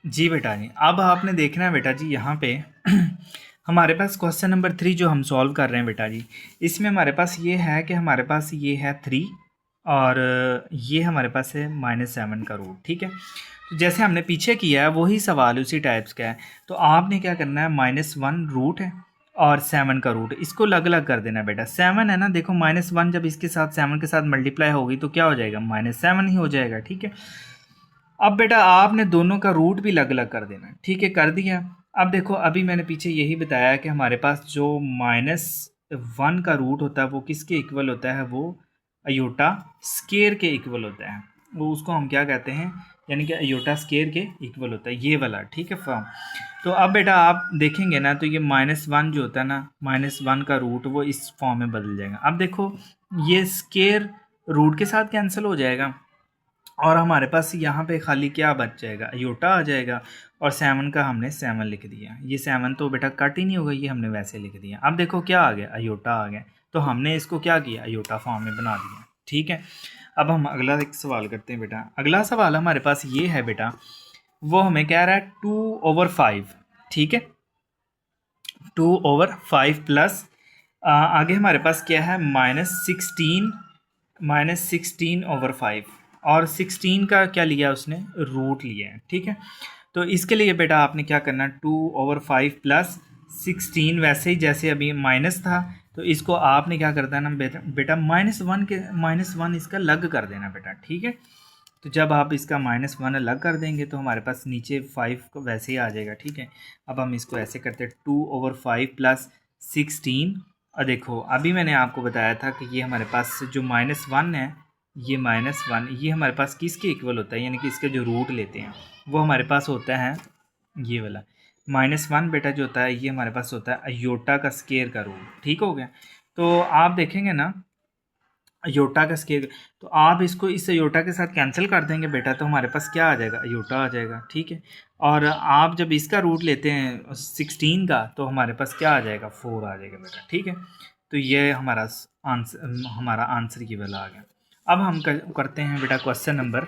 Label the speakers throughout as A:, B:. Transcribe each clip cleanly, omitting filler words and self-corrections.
A: जी बेटा जी, अब आपने देखना है बेटा जी यहाँ पे हमारे पास क्वेश्चन नंबर 3 जो हम सॉल्व कर रहे हैं बेटा जी, इसमें हमारे पास ये है कि हमारे पास ये है 3 और ये हमारे पास है -7 का रूट। ठीक है, तो जैसे हमने पीछे किया है वही सवाल उसी टाइप्स का है। तो आपने क्या करना है, -1 रूट है और 7 का रूट, इसको अलग अलग कर देना बेटा। 7 है ना, देखो -1 जब इसके साथ 7 के साथ मल्टीप्लाई होगी तो क्या हो जाएगा, -7 ही हो जाएगा। ठीक है, अब बेटा आपने दोनों का रूट भी अलग अलग कर देना। ठीक है, कर दिया। अब देखो, अभी मैंने पीछे यही बताया कि हमारे पास जो -1 का रूट होता है वो किसके इक्वल होता है, वो अयोटा स्केयर के इक्वल होता है। वो उसको हम क्या कहते हैं, यानी कि अयोटा स्केयर के इक्वल होता है, ये वाला। ठीक है फॉर्म। तो अब बेटा आप देखेंगे ना, तो ये -1 जो होता है ना, -1 का रूट वो इस फॉर्म में बदल जाएगा। अब देखो, ये स्केयर रूट के साथ कैंसिल हो जाएगा और हमारे पास यहाँ पे खाली क्या बच जाएगा, अयोटा आ जाएगा। और 7 का हमने 7 लिख दिया। ये 7 तो बेटा कट ही नहीं होगा, ये हमने वैसे लिख दिया। अब देखो क्या आ गया, अयोटा आ गया। तो हमने इसको क्या किया, अयोटा फॉर्म में बना दिया। ठीक है, अब हम अगला एक सवाल करते हैं बेटा। अगला सवाल हमारे पास ये है बेटा, वो हमें कह रहा है 2/5। ठीक है, 2/5 प्लस आगे हमारे पास क्या है, -16/5 और 16 का क्या लिया उसने, रूट लिया है। ठीक है, तो इसके लिए बेटा आपने क्या करना, 2/5 प्लस 16, वैसे ही जैसे अभी माइनस था तो इसको आपने क्या कर देना बेटा, -1 इसका अलग कर देना बेटा। ठीक है, तो जब आप इसका -1 अलग कर देंगे तो हमारे पास नीचे 5 को वैसे ही आ जाएगा। ठीक है, अब हम इसको ऐसे करते हैं, 2/5 प्लस 16। और देखो अभी मैंने आपको बताया था कि ये हमारे पास जो -1 है, ये -1 ये हमारे पास किसके इक्वल होता है, यानी कि इसके जो रूट लेते हैं वो हमारे पास होता है ये वाला। -1 बेटा जो होता है ये हमारे पास होता है अयोटा का स्केयर का रूट। ठीक हो गया, तो आप देखेंगे ना अयोटा का स्केयर, तो आप इसको इस अयोटा के साथ कैंसिल कर देंगे बेटा, तो हमारे पास क्या आ जाएगा, अयोटा आ जाएगा। ठीक है, और आप जब इसका रूट लेते हैं 16 का तो हमारे पास क्या आ जाएगा, 4 आ जाएगा बेटा। ठीक है, तो ये हमारा आंसर ये वाला आ गया। अब हम करते हैं बेटा क्वेश्चन नंबर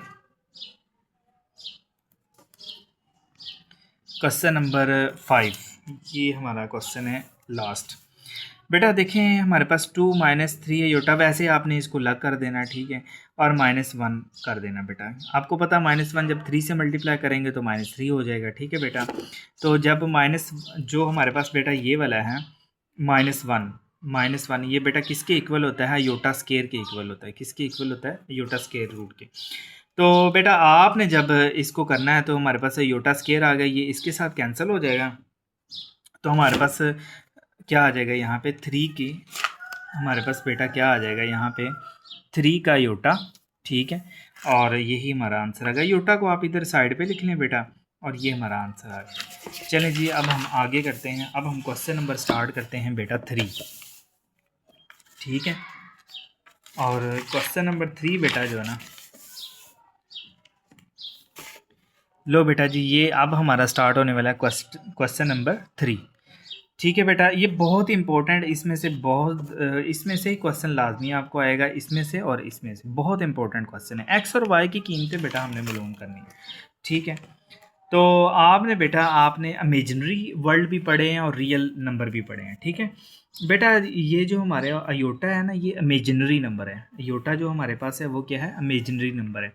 A: 5। ये हमारा क्वेश्चन है लास्ट। बेटा देखें, हमारे पास 2 -3 अयोटा, वैसे आपने इसको लग कर देना। ठीक है, और -1 कर देना बेटा। आपको पता -1 जब 3 से मल्टीप्लाई करेंगे तो -3 हो जाएगा। ठीक है बेटा, तो जब माइनस जो हमारे पास बेटा ये वाला है -1 ये बेटा किसके इक्वल होता है, अयोटा स्केयर के इक्वल होता है। किसके इक्वल होता है, अयोटा स्केयर रूट के। तो बेटा आपने जब इसको करना है तो हमारे पास अयोटा स्केयर आ गया, ये इसके साथ कैंसिल हो जाएगा। तो हमारे पास क्या आ जाएगा यहाँ पे, 3 की, हमारे पास बेटा क्या आ जाएगा यहाँ पे, 3 का योटा। ठीक है, और यही हमारा आंसर आ गया। योटा को आप इधर साइड पे लिख लें बेटा, और ये हमारा आंसर आ गया। चलें जी, अब हम आगे करते हैं। अब हम क्वेश्चन नंबर स्टार्ट करते हैं बेटा 3। ठीक है, और क्वेश्चन नंबर 3 बेटा जो है ना, लो बेटा जी, ये अब हमारा स्टार्ट होने वाला है क्वेश्चन नंबर 3। ठीक है बेटा, ये बहुत ही इंपॉर्टेंट, इसमें से ही क्वेश्चन लाजमी आपको आएगा, इसमें से और इसमें से। बहुत इंपॉर्टेंट क्वेश्चन है। एक्स और वाई की कीमतें बेटा हमने मालूम करनी है। ठीक है, तो आपने इमेजिनरी वर्ल्ड भी पढ़े हैं और रियल नंबर भी पढ़े हैं। ठीक है बेटा, ये जो हमारे अयोटा है ना, ये इमेजिनरी नंबर है। अयोटा जो हमारे पास है वो क्या है, इमेजिनरी नंबर है।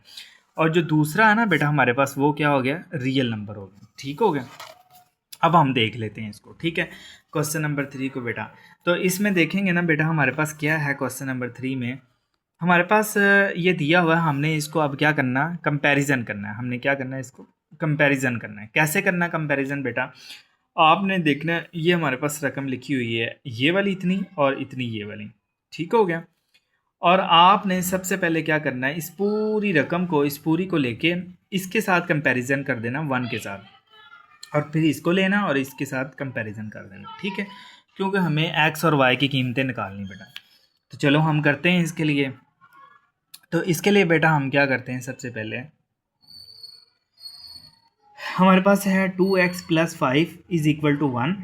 A: और जो दूसरा है ना बेटा हमारे पास, वो क्या हो गया, रियल नंबर हो गया। ठीक हो गया, अब हम देख लेते हैं इसको। ठीक है, क्वेश्चन नंबर 3 को बेटा, तो इसमें देखेंगे ना बेटा, हमारे पास क्या है क्वेश्चन नंबर 3 में, हमारे पास ये दिया हुआ है। हमने इसको अब क्या करना, कंपैरिजन करना है। हमने क्या करना है, इसको कंपैरिजन करना है। कैसे करना कंपैरिजन बेटा, आपने देखना है, ये हमारे पास रकम लिखी हुई है, ये वाली इतनी और इतनी ये वाली। ठीक हो गया, और आपने सबसे पहले क्या करना है, इस पूरी रकम को, इस पूरी को लेके इसके साथ कंपैरिजन कर देना 1 के साथ, और फिर इसको लेना और इसके साथ कंपैरिजन कर देना। ठीक है, क्योंकि हमें एक्स और वाई की कीमतें निकालनी बेटा। तो चलो हम करते हैं इसके लिए। तो इसके लिए बेटा हम क्या करते हैं, सबसे पहले हमारे पास है 2x + 5 इज इक्वल टू 1।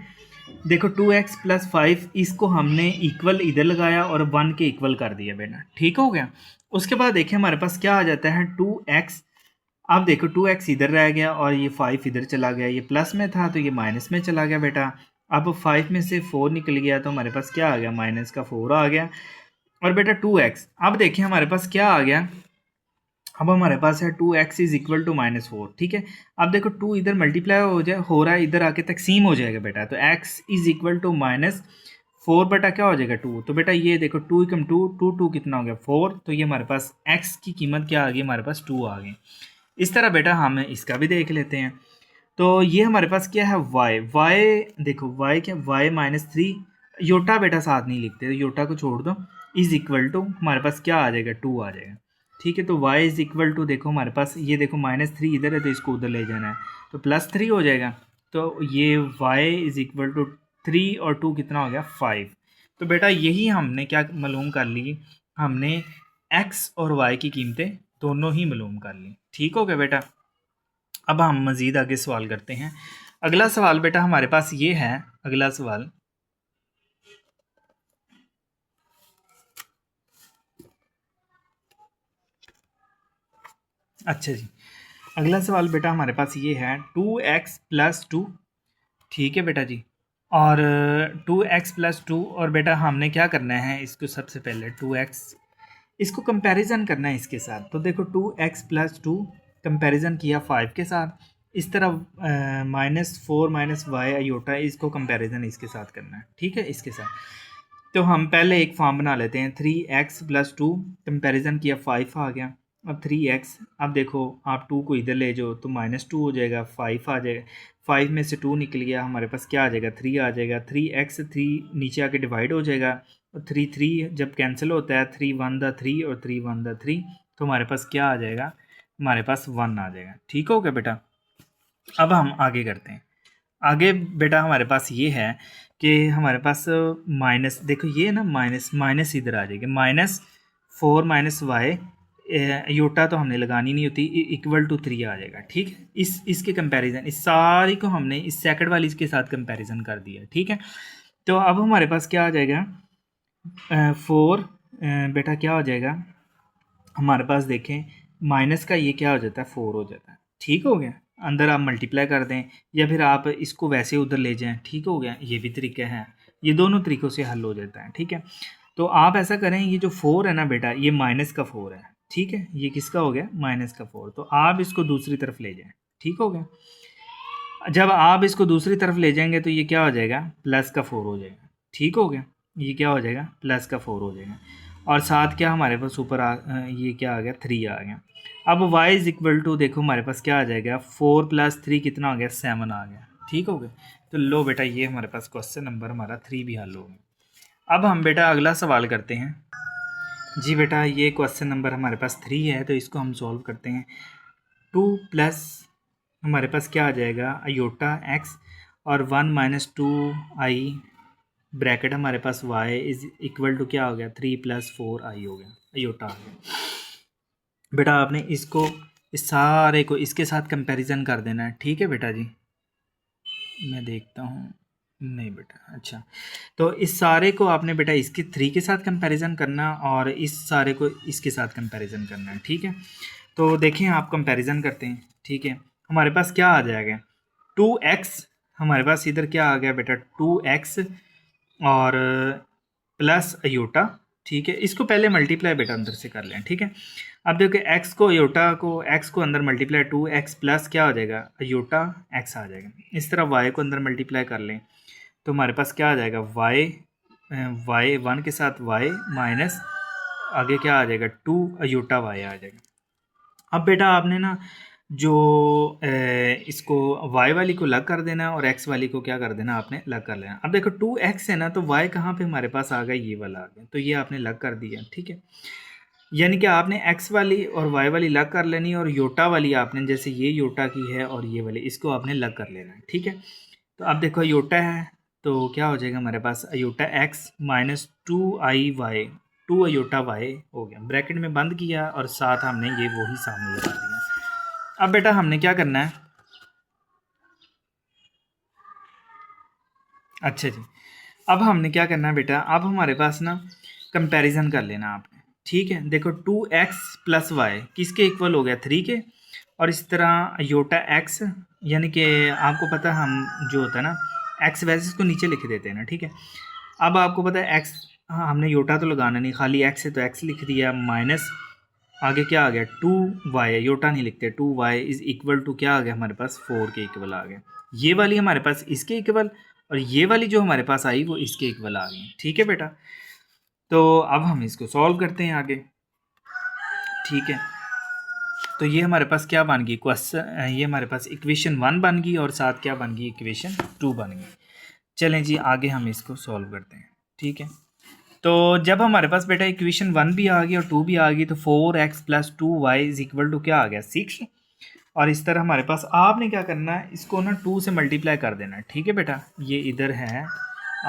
A: देखो 2x + 5 इसको हमने इक्वल इधर लगाया और 1 के इक्वल कर दिया बेटा। ठीक हो गया, उसके बाद देखिए हमारे पास क्या आ जाता है, 2x अब देखो 2x इधर रह गया और ये 5 इधर चला गया, ये प्लस में था तो ये माइनस में चला गया बेटा। अब 5 में से 4 निकल गया तो हमारे पास क्या आ गया, माइनस का 4 आ गया। और बेटा 2x, अब देखिए हमारे पास क्या आ गया, अब हमारे पास है 2x इज इक्वल टू -4। ठीक है, अब देखो 2 इधर मल्टीप्लाई हो रहा है, इधर आके तकसीम हो जाएगा बेटा, तो x इज इक्वल टू -4 बटा क्या हो जाएगा 2। तो बेटा ये देखो 2 कम 2 2 2 कितना हो गया 4, तो ये हमारे पास x की कीमत क्या आ गई, हमारे पास 2 आ गई। इस तरह बेटा हम इसका भी देख लेते हैं। तो ये हमारे पास क्या है y देखो y क्या, y -3, योटा बेटा साथ नहीं लिखते, तो योटा को छोड़ दो, इज इक्वल टू हमारे पास क्या आ जाएगा 2 आ जाएगा। ठीक है, तो y इज इक्वल टू देखो हमारे पास ये देखो -3 इधर है तो इसको उधर ले जाना है, तो +3 हो जाएगा। तो ये y इज इक्वल टू 3 और 2 कितना हो गया 5। तो बेटा यही हमने क्या मालूम कर ली, हमने x और y की कीमतें दोनों ही मालूम कर ली। ठीक हो गया बेटा। अब हम मज़ीद आगे सवाल करते हैं। अगला सवाल बेटा हमारे पास ये है, अगला सवाल अच्छा जी, अगला सवाल बेटा हमारे पास ये है 2x + 2। ठीक है बेटा जी, और 2x + 2, और बेटा हमने क्या करना है, इसको सबसे पहले 2x इसको कंपैरिजन करना है इसके साथ। तो देखो 2x + 2 कंपैरिजन किया 5 के साथ, इस तरफ -4 - y आयोटा, इसको कंपैरिजन इसके साथ करना है। ठीक है, इसके साथ तो हम पहले एक फॉर्म बना लेते हैं। 3x + 2 कंपैरिजन किया 5 आ गया। अब 3x, अब देखो आप 2 को इधर ले जाओ तो -2 हो जाएगा, 5 आ जाएगा, 5 में से 2 निकल गया, हमारे पास क्या आ जाएगा 3 आ जाएगा। 3x 3 नीचे आके डिवाइड हो जाएगा, और 3 जब कैंसिल होता है 3 1 दा 3 और 3 1 दा 3, तो हमारे पास क्या आ जाएगा, हमारे पास 1 आ जाएगा। ठीक हो गया बेटा। अब हम आगे करते हैं। आगे बेटा हमारे पास ये है कि हमारे पास माइनस, देखो ये ना माइनस इधर आ जाएगी, -4 - y योटा तो हमने लगानी नहीं होती, इक्वल टू 3 आ जाएगा। ठीक है, इसके कंपैरिजन, इस सारी को हमने इस सेकंड वाली के साथ कंपैरिजन कर दिया। ठीक है, तो अब हमारे पास क्या आ जाएगा 4 बेटा क्या हो जाएगा हमारे पास, देखें माइनस का ये क्या हो जाता है 4 हो जाता है। ठीक हो गया, अंदर आप मल्टीप्लाई कर दें या फिर आप इसको वैसे उधर ले जाएं। ठीक हो गया, ये भी तरीका है, ये दोनों तरीक़ों से हल हो जाता है। ठीक है, तो आप ऐसा करें, ये जो 4 है ना बेटा, ये -4 है। ठीक है, ये किसका हो गया, -4, तो आप इसको दूसरी तरफ ले जाएं। ठीक हो गया, जब आप इसको दूसरी तरफ ले जाएंगे तो ये क्या हो जाएगा, +4 हो जाएगा। ठीक हो गया, ये क्या हो जाएगा, +4 हो जाएगा, और साथ क्या हमारे पास ऊपर ये क्या आ गया 3 आ गया। अब y इज इक्वल टू देखो हमारे पास क्या आ जाएगा, 4 + 3 कितना हो गया 7 आ गया। ठीक हो गया, तो लो बेटा ये हमारे पास क्वेश्चन नंबर हमारा 3 भी हल हो गया। अब हम बेटा अगला सवाल करते हैं। जी बेटा ये क्वेश्चन नंबर हमारे पास 3 है, तो इसको हम सॉल्व करते हैं। 2 प्लस हमारे पास क्या आ जाएगा आयोटा x, और 1 - 2i ब्रैकेट हमारे पास y इज इक्वल टू क्या हो गया 3 + 4i हो गया, आयोटा आ गया। बेटा आपने इसको इस सारे को इसके साथ कंपैरिजन कर देना है। ठीक है बेटा जी, मैं देखता हूँ, नहीं बेटा, अच्छा, तो इस सारे को आपने बेटा इसके 3 के साथ कंपैरिजन करना, और इस सारे को इसके साथ कंपैरिजन करना है। ठीक है, तो देखें आप कंपैरिजन करते हैं। ठीक है, हमारे पास क्या आ जाएगा 2x, हमारे पास इधर क्या आ गया बेटा 2x और प्लस अयोटा। ठीक है, इसको पहले मल्टीप्लाई बेटा अंदर से कर लें। ठीक है, अब देखो x को अयोटा को x को अंदर मल्टीप्लाई 2x प्लस क्या हो जाएगा अयोटा x आ जाएगा। इस तरह y को अंदर मल्टीप्लाई कर लें तो हमारे पास क्या आ जाएगा y 1 के साथ y माइनस आगे क्या आ जाएगा 2 अयोटा y आ जाएगा। अब बेटा आपने ना जो इसको y वाली को अलग कर देना और x वाली को क्या कर देना, आपने अलग कर लेना। अब देखो 2x है ना, तो y कहाँ पे हमारे पास आ गया, ये वाला आ गया, तो ये आपने अलग कर दिया। ठीक है, यानी कि आपने x वाली और y वाली अलग कर लेनी, और योटा वाली आपने, जैसे ये योटा की है और ये वाली, इसको आपने अलग कर लेना है। ठीक है, तो अब देखो योटा है तो क्या हो जाएगा हमारे पास iota x -2i y, 2 iota y हो गया, ब्रैकेट में बंद किया और साथ हमने ये वही सामने लगा दिया। अब बेटा हमने क्या करना है, अच्छा जी, अब हमने क्या करना है बेटा, अब हमारे पास ना कंपैरिजन कर लेना आपने। ठीक है, देखो 2x + y किसके इक्वल हो गया 3 के, और इस तरह योटा एक्स, यानी कि आपको पता है हम जो होता है ना एक्स वैसे इसको नीचे लिख देते हैं ना, ठीक है। अब आपको पता है एक्स, हाँ हमने योटा तो लगाना नहीं, खाली एक्स है तो एक्स लिख दिया, माइनस आगे क्या आ गया 2y, योटा नहीं लिखते, 2y इज़ इक्वल टू क्या आ गया हमारे पास 4 के इक्वल आ गया। ये वाली हमारे पास इसके इक्वल और ये वाली जो हमारे पास आई वो इसके इक्वल आ गई, ठीक है बेटा। तो अब हम इसको सॉल्व करते हैं आगे, ठीक है। तो ये हमारे पास क्या बन गई क्वेश्चन, ये हमारे पास इक्वेशन 1 बन गई और साथ क्या बन गई इक्वेशन 2 बन गई। चलें जी आगे हम इसको सॉल्व करते हैं, ठीक है। तो जब हमारे पास बेटा इक्वेशन 1 भी आ गई और 2 भी आ गई तो 4x plus 2y is equal to क्या आ गया 6। और इस तरह हमारे पास आपने क्या करना है, इसको ना 2 से मल्टीप्लाई कर देना है, ठीक है बेटा। ये इधर है,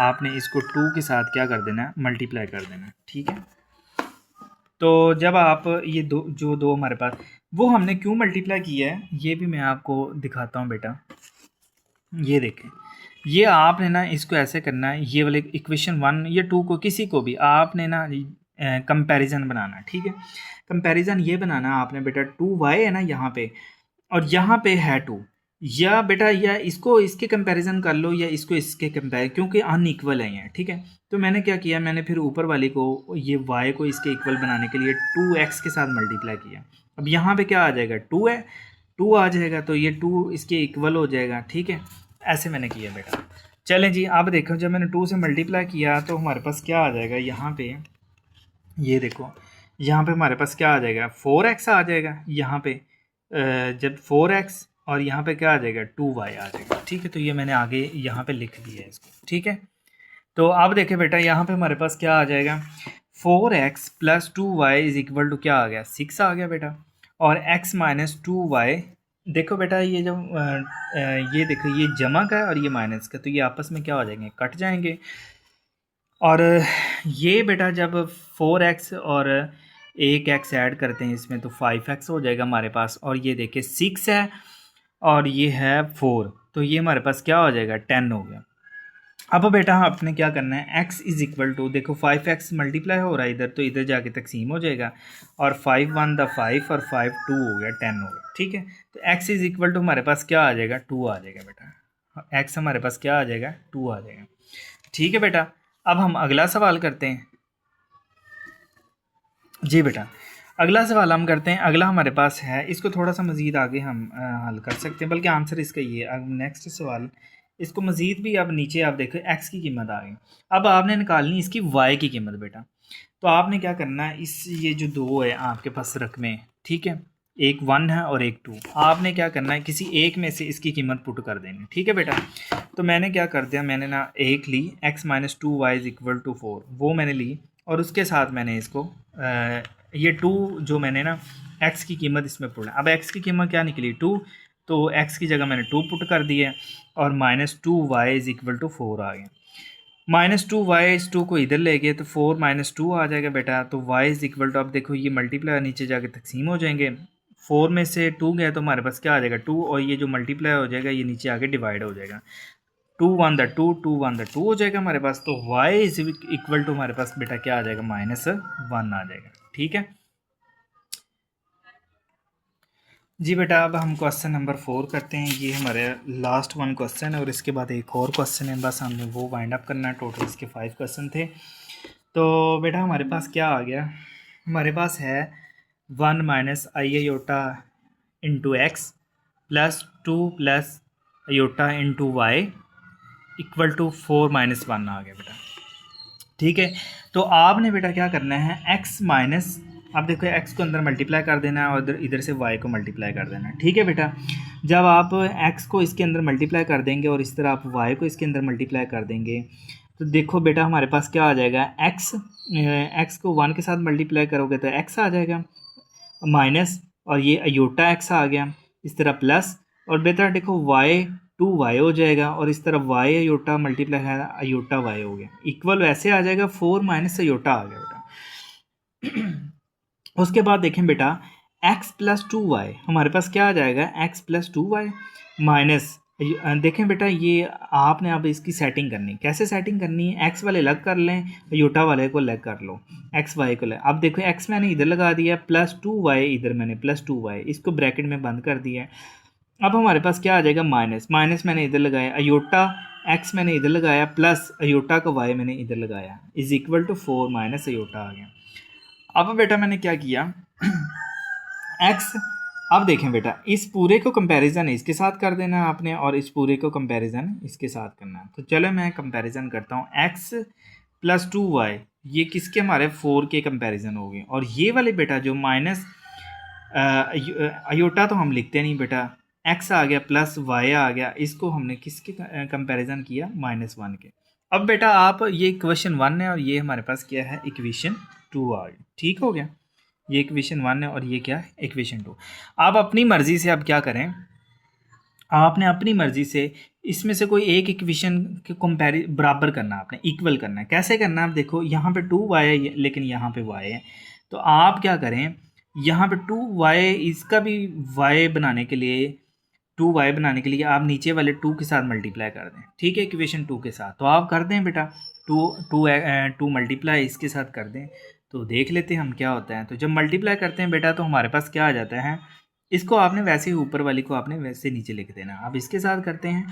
A: आपने इसको 2 के साथ क्या कर देना है मल्टीप्लाई कर देना है, ठीक है। तो जब आप ये दो हमारे पास, वो हमने क्यों मल्टीप्लाई किया है ये भी मैं आपको दिखाता हूँ बेटा। ये देखें, ये आपने ना इसको ऐसे करना है, ये वाले इक्वेशन 1 या 2 को किसी को भी आपने ना कंपैरिजन बनाना, ठीक है। कंपैरिजन ये बनाना आपने बेटा 2y है ना यहाँ पे और यहाँ पे है 2, या बेटा या इसको इसके कंपैरिजन कर लो या इसको इसके कंपेयर, क्योंकि अनइक्वल है ये, ठीक है। तो मैंने क्या किया, मैंने फिर ऊपर वाले को ये y को इसके इक्वल बनाने के लिए 2x के साथ मल्टीप्लाई किया। अब यहाँ पे क्या आ जाएगा 2 है, 2 आ जाएगा तो ये 2 इसके इक्वल हो जाएगा, ठीक है। ऐसे मैंने किया बेटा। चलें जी अब देखो, जब मैंने 2 से मल्टीप्लाई किया तो हमारे पास क्या आ जाएगा यहाँ पे, ये देखो यहाँ पे हमारे पास क्या आ जाएगा 4x आ जाएगा यहाँ पे, जब 4x और यहाँ पे क्या आ जाएगा 2y आ जाएगा, ठीक है। तो ये मैंने आगे यहाँ पे लिख दिया है इसको, ठीक है। तो अब देखें बेटा यहाँ पे हमारे पास क्या आ जाएगा 4x plus 2y is equal to क्या आ गया 6 आ गया बेटा। और x माइनस 2y, देखो बेटा ये जब ये देखो ये जमा का है और ये माइनस का, तो ये आपस में क्या हो जाएंगे कट जाएंगे। और ये बेटा जब 4x और एक x ऐड करते हैं इसमें तो 5x हो जाएगा हमारे पास। और ये देखिए 6 है और ये है 4, तो ये हमारे पास क्या हो जाएगा 10 हो गया। अब बेटा आपने क्या करना है x इज़ इक्वल टू, देखो 5x मल्टीप्लाई हो रहा है इधर, तो इधर जाके तकसीम हो जाएगा और 5 1 द 5 और 5 2 हो गया 10 हो गया, ठीक है। तो x इज़ इक्वल टू हमारे पास क्या आ जाएगा 2 आ जाएगा बेटा, x हमारे पास क्या आ जाएगा 2 आ जाएगा, ठीक है बेटा। अब हम अगला सवाल करते हैं जी बेटा। अगला सवाल हम करते हैं, अगला हमारे पास है, इसको थोड़ा सा मज़ीद आगे हम हल कर सकते हैं, बल्कि आंसर इसका ये। अब नेक्स्ट सवाल, इसको मज़ीद भी अब नीचे आप देखो x की कीमत आ गई। अब आपने निकालनी इसकी y की कीमत बेटा। तो आपने क्या करना है, इस ये जो दो है आपके पास रकमें, ठीक है, एक 1 है और एक 2, आपने क्या करना है किसी एक में से इसकी कीमत पुट कर देनी, ठीक है बेटा। तो मैंने क्या कर दिया, मैंने ना एक ली x minus 2y is equal to 4, वो मैंने ली और उसके साथ मैंने इसको ये 2 जो मैंने ना x की कीमत इसमें पुट, अब x की कीमत क्या निकली 2, तो x की जगह मैंने 2 पुट कर दिया और minus 2y is equal to 4 आ गया। माइनस 2y इस 2 को इधर ले गए तो 4 माइनस 2 आ जाएगा बेटा। तो y इज इक्वल टू, अब देखो ये मल्टीप्लाई नीचे जाके तकसीम हो जाएंगे, 4 में से 2 गया तो हमारे पास क्या आ जाएगा 2, और ये जो मल्टीप्लाई हो जाएगा ये नीचे आके डिवाइड हो जाएगा, 2 1 द 2 2 1 द 2 हो जाएगा हमारे पास। तो y इज इक्वल टू हमारे पास बेटा क्या आ जाएगा -1 आ जाएगा, ठीक है जी बेटा। अब हम क्वेश्चन नंबर 4 करते हैं, ये हमारे लास्ट 1 क्वेश्चन है और इसके बाद एक और क्वेश्चन है, बस हमने वो वाइंड अप करना है। टोटल इसके 5 क्वेश्चन थे। तो बेटा हमारे पास क्या आ गया, हमारे पास है 1 minus I iota into X plus 2 plus iota into Y equal to 4 minus 1 आ गया बेटा, ठीक है। तो आपने बेटा क्या करना है x माइनस, आप देखो x को अंदर मल्टीप्लाई कर देना है और इधर से y को मल्टीप्लाई कर देना है, ठीक है बेटा। जब आप x को इसके अंदर मल्टीप्लाई कर देंगे और इस तरह आप y को इसके अंदर मल्टीप्लाई कर देंगे तो देखो बेटा हमारे पास क्या आ जाएगा, x को 1 के साथ मल्टीप्लाई करोगे तो x आ जाएगा माइनस, और ये अयोटा x आ गया, इस तरह प्लस, और बेटा देखो y 2y हो जाएगा और इस तरफ y अयोटा मल्टीप्लाई है अयोटा y हो गया, इक्वल वैसे आ जाएगा 4 माइनस अयोटा आ गया बेटा। उसके बाद देखें बेटा x प्लस 2y हमारे पास क्या आ जाएगा, x प्लस 2y माइनस, देखें बेटा ये आपने अब इसकी सेटिंग करनी, कैसे सेटिंग करनी है, x वाले अलग कर लें अयोटा वाले को अलग कर लो, एक्स वाई को अब देखो एक्स मैंने इधर लगा दिया, प्लस 2y इधर मैंने प्लस 2y, इसको ब्रैकेट में बंद कर दिया है। अब हमारे पास क्या आ जाएगा, माइनस, माइनस मैंने इधर लगाया, अयोटा एक्स मैंने इधर लगाया, प्लस अयोटा का वाई मैंने इधर लगाया, is equal to 4 minus iota आ गया। अब बेटा मैंने क्या किया, एक्स, अब देखें बेटा इस पूरे को कंपैरिजन इसके साथ कर देना है आपने, और इस पूरे को कंपैरिजन इसके साथ करना है। तो चलो मैं कंपैरिजन करता हूँ, एक्स प्लस 2y ये किसके, हमारे 4 के कंपैरिजन हो गए, और ये वाले बेटा जो माइनस अयोटा तो हम लिखते नहीं बेटा, एक्स आ गया प्लस वाई आ गया, इसको हमने किसके कंपैरिजन किया, -1 के। अब बेटा आप ये इक्वेशन 1 है और ये हमारे पास क्या है, इक्वेशन 2 आ गई, ठीक हो गया। ये इक्वेशन 1 है और ये क्या है, इक्वेशन 2। आप अपनी मर्ज़ी से अब क्या करें, आपने अपनी मर्ज़ी से इसमें से कोई एक इक्वेशन के कंपेरि बराबर करना, आपने इक्वल करना है। कैसे करना है, आप देखो यहाँ पे 2y है लेकिन यहाँ पे y है, तो आप क्या करें, यहाँ पे 2y इसका भी y बनाने के लिए, 2y बनाने के लिए आप नीचे वाले 2 के साथ मल्टीप्लाई कर दें, ठीक है, इक्वेशन 2 के साथ। तो आप कर दें बेटा, 2 मल्टीप्लाई इसके साथ कर दें, तो देख लेते हैं हम क्या होता है। तो जब मल्टीप्लाई करते हैं बेटा तो हमारे पास क्या आ जाता है, इसको आपने वैसे ही ऊपर वाली को आपने वैसे नीचे लिख देना। अब इसके साथ करते हैं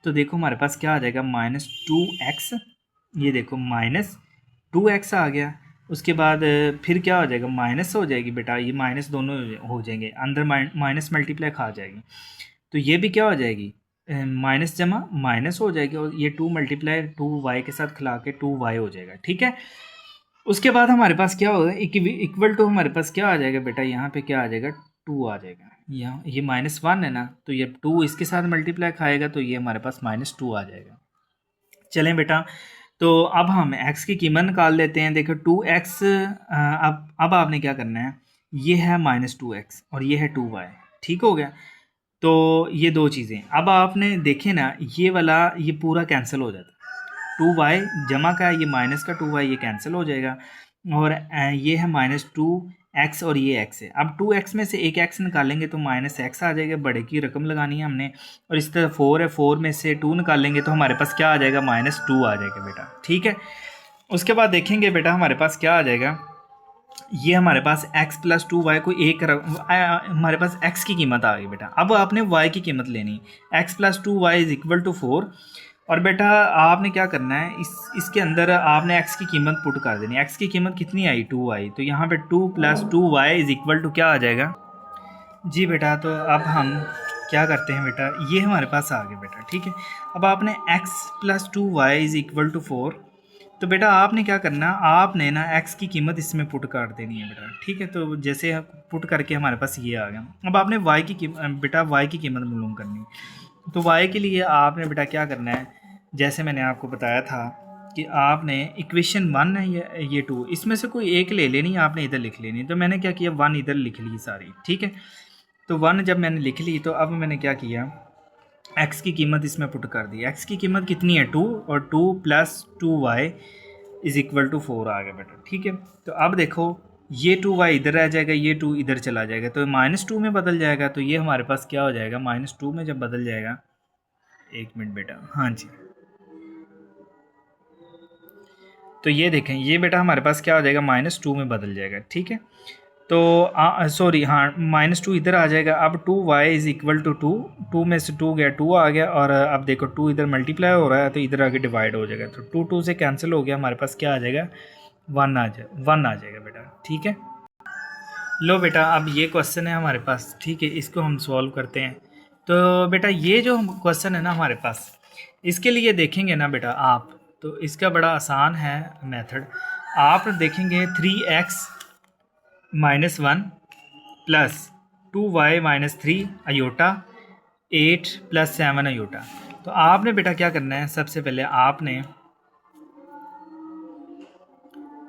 A: तो देखो हमारे पास क्या आ जाएगा, -2x, ये देखो -2x आ गया। उसके बाद फिर क्या हो जाएगा, माइनस हो जाएगी बेटा, ये माइनस दोनों हो जाएंगे, अंदर माइनस मल्टीप्लाई खा जाएगी, तो ये भी क्या हो जाएगी, माइनस जमा माइनस हो जाएगी, और ये 2 मल्टीप्लाई 2y के साथ खिला के 2y हो जाएगा, ठीक है। उसके बाद हमारे पास क्या होगा, इक्वल टू हमारे पास क्या आ जाएगा बेटा, यहाँ पे क्या आ जाएगा, 2 आ जाएगा। यहाँ ये -1 है ना, तो ये 2 इसके साथ मल्टीप्लाई खाएगा तो ये हमारे पास -2 आ जाएगा। चलें बेटा, तो अब हम x की कीमत निकाल लेते हैं। देखो 2x, अब आपने क्या करना है, ये है -2x और ये है 2y, ठीक हो गया। तो ये दो चीज़ें अब आपने देखे ना, ये वाला ये पूरा कैंसिल हो जाता है, 2y जमा का ये माइनस का 2y ये कैंसिल हो जाएगा, और ये है -2x और ये x है। अब 2x में से एक x निकालेंगे तो -x आ जाएगा, बड़े की रकम लगानी है हमने, और इस तरह 4 है, 4 में से 2 निकालेंगे तो हमारे पास क्या आ जाएगा, -2 आ जाएगा बेटा, ठीक है। उसके बाद देखेंगे बेटा हमारे पास क्या आ जाएगा, ये हमारे पास x प्लस 2y को हमारे पास x की कीमत आ गई बेटा। अब आपने y की कीमत लेनी, x plus 2y is equal to 4, और बेटा आपने क्या करना है, इसके अंदर आपने x की कीमत पुट कर देनी। x की कीमत कितनी आई, 2 आई, तो यहाँ पे 2 plus 2y is equal to क्या आ जाएगा जी बेटा। तो अब हम क्या करते हैं बेटा, ये हमारे पास आ गया बेटा, ठीक है। अब आपने x plus 2y is equal to 4, तो बेटा आपने क्या करना, आपने ना x की कीमत इसमें पुट कर देनी है बेटा, ठीक है। तो जैसे पुट करके हमारे पास ये आ गया। अब आपने y की बेटा y की कीमत मालूम करनी, तो y के लिए आपने बेटा क्या करना है, जैसे मैंने आपको बताया था कि आपने इक्वेशन 1 है ये 2, इसमें से कोई एक ले लेनी, आपने इधर लिख लेनी। तो मैंने क्या किया, 1 इधर लिख ली सारी, ठीक है। तो 1 जब मैंने लिख ली तो अब मैंने क्या किया, x की कीमत इसमें पुट कर दी। x की कीमत कितनी है, 2, और 2 plus 2y is equal to 4 आ गया बेटा, ठीक है। तो अब देखो ये 2y इधर रह जाएगा, ये 2 इधर चला जाएगा, तो -2 में बदल जाएगा। तो ये हमारे पास क्या हो जाएगा, -2 में जब बदल जाएगा, एक मिनट बेटा, हाँ जी, तो ये देखें, ये बेटा हमारे पास क्या हो जाएगा, -2 में बदल जाएगा, ठीक है। तो सॉरी, हाँ, -2 इधर आ जाएगा। अब 2y इज इक्वल टू 2, 2 में से 2 गया, 2 आ गया, और अब देखो 2 इधर मल्टीप्लाई हो रहा है तो इधर आगे डिवाइड हो जाएगा, तो 2 से कैंसिल हो गया, हमारे पास क्या आ जाएगा, 1 आ जाएगा बेटा, ठीक है। लो बेटा, अब ये क्वेश्चन है हमारे पास, ठीक है, इसको हम सॉल्व करते हैं। तो बेटा ये जो क्वेश्चन है ना हमारे पास, इसके लिए देखेंगे ना बेटा आप, तो इसका बड़ा आसान है मेथड। आप देखेंगे 3x -1 plus 2y -3 aorta 8 plus 7 aorta. तो आपने बेटा क्या करना है, सबसे पहले आपने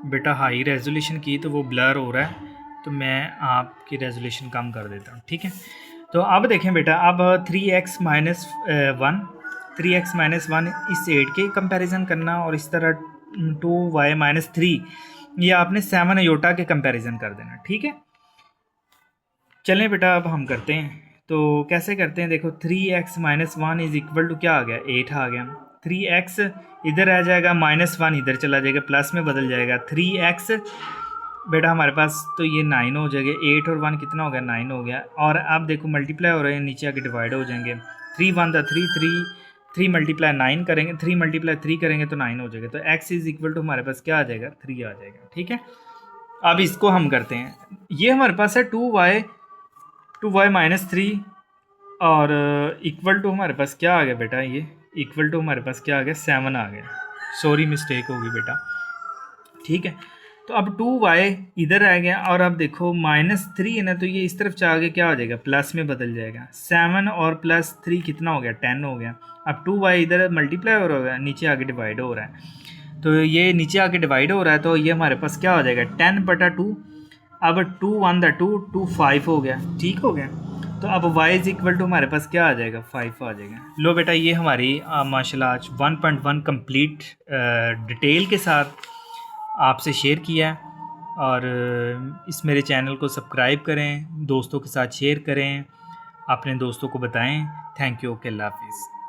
A: बेटा हाई रेजोल्यूशन की तो वो ब्लर हो रहा है, तो मैं आपकी रेजोल्यूशन कम कर देता हूँ, ठीक है। तो अब देखें बेटा, अब 3x -1 इस 8 के कंपैरिजन करना, और इस तरह 2y -3 ये आपने 7 अयोटा के कंपैरिजन कर देना, ठीक है। चलें बेटा अब हम करते हैं, तो कैसे करते हैं, देखो 3x -1 इज इक्वल टू क्या आ गया, 8 आ गया। 3x इधर आ जाएगा, -1 इधर चला जाएगा, प्लस में बदल जाएगा। 3x बेटा हमारे पास तो ये 9 हो जाएगा। 8 और 1 कितना हो गया? 9 हो गया। और आप देखो मल्टीप्लाई हो रहे हैं, नीचे आके डिवाइड हो जाएंगे। 3 1 था 3 3 मल्टीप्लाई 9 करेंगे, 3 मल्टीप्लाई 3 करेंगे तो 9 हो जाएगा। तो x इज इक्वल टू हमारे पास क्या आ जाएगा? 3 आ जाएगा। ठीक है, अब इसको हम करते हैं। ये हमारे पास है 2y -3 और इक्वल टू हमारे पास क्या आ गया बेटा? ये इक्वल टू हमारे पास क्या आ गया? 7 आ गया। सॉरी मिस्टेक होगी बेटा। ठीक है, तो अब 2y इधर आ गया और अब देखो -3 है ना, तो ये इस तरफ से आगे क्या हो जाएगा? प्लस में बदल जाएगा। 7 और +3 कितना हो गया? 10 हो गया। अब 2y इधर मल्टीप्लाई हो रहा है, नीचे आगे डिवाइड हो रहा है। तो ये नीचे आके डिवाइड हो रहा है, तो ये हमारे पास क्या हो जाएगा? 10/2। अब 2 1 2 2 5 हो गया। ठीक हो गया। तो अब y इज इक्वल टू हमारे पास क्या आ जाएगा? 5 आ जाएगा। लो बेटा, ये हमारी माशाल्लाह आज 1.1 कंप्लीट डिटेल के साथ आपसे शेयर किया। और इस मेरे चैनल को सब्सक्राइब करें, दोस्तों के साथ शेयर करें, अपने दोस्तों को बताएं। Thank you. ओके, अल्लाह हाफिज़।